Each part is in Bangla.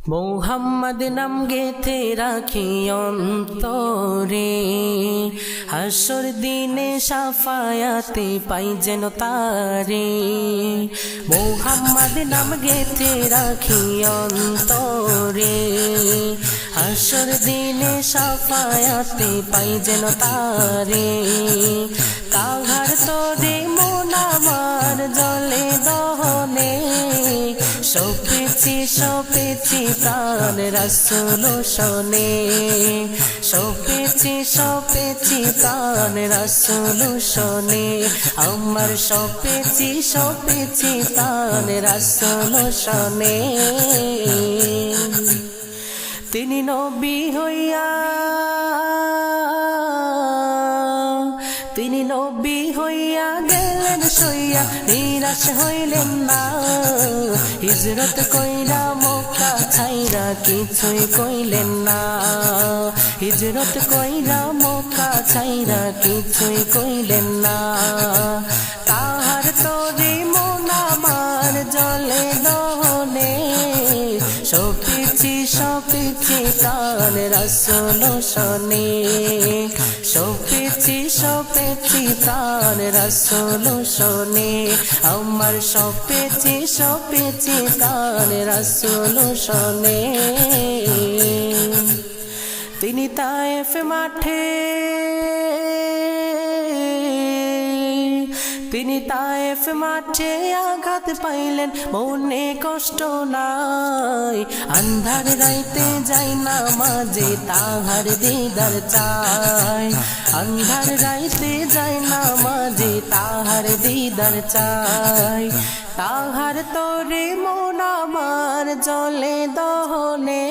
মোহাম্মদ নাম গেথে রাখি অন্তরে, হাসর দিনে সাফায়াতে পাই যেন তারে। মোহাম্মদ নাম গেথে রাখি অন্তরে, হাসর দিনে সাফায়াতে পাই যেন তারে। কাঘার তোরে মন আমার জলে দহনে, সপেছি প্রাণ রাসূল শোনে, সপেছি প্রাণ রাসূল শোনে, আমার সপেছি প্রাণ রাসূল শোনে। তিনি নবী হইয়া, তিনি নবী হইয়া গেলেন সইয়া, নিরাশ হইলেন না। হিজরত কইরা মক্কা ছাইরা কিছুই কইলেন না, হিজরত কইরা মক্কা ছাইরা কিছুই কইলেন না। তাহার তোরে মন আমার জলে দহনে, সপেছি প্রাণ রাসূল শোনে, সপেছি প্রাণ রাসূল শোনে, আমার সপেছি প্রাণ রাসূল শোনে। তিনি তায়েফ মাঠে, তিনি তায়েফ মাঠে আঘাত পাইলেন, মনে কষ্ট নাই। আন্ধার রাইতে যাই না মাঝে তাহার দিদার চাই, আন্ধার রাইতে যাই না মাঝে তাহার দিদার চাই। তাহার তোরে মন আমার জলে দহনে,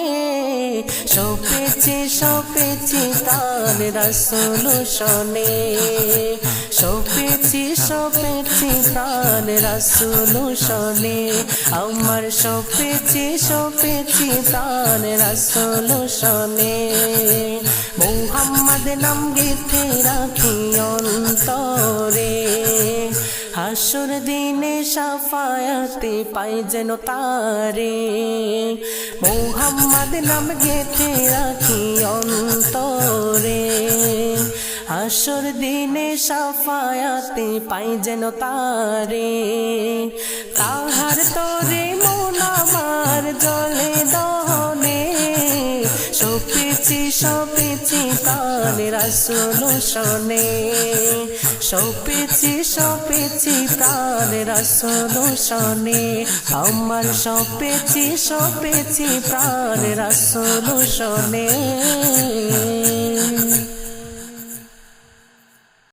সপেছি প্রাণ রাসূল শোনে, সপেছি প্রাণ রাসূল শোনে, আমার সপেছি প্রাণ রাসূল শোনে। মোহাম্মদ নাম গেথে রাখি অন্তরে, হাসর দিনে সাফায়াতে পাই যেন তারে। মোহাম্মদ নাম গেথে রাখি অন্তরে, হাসর দিনে সাফায়াতে পাই যেন তারে। তাহার তোরে মন আমার জলে দহনে, সপেছি প্রাণ রাসূল শোনে, সপেছি প্রাণ রাসূল শোনে, আমার সপেছি প্রাণ রাসূল শোনে।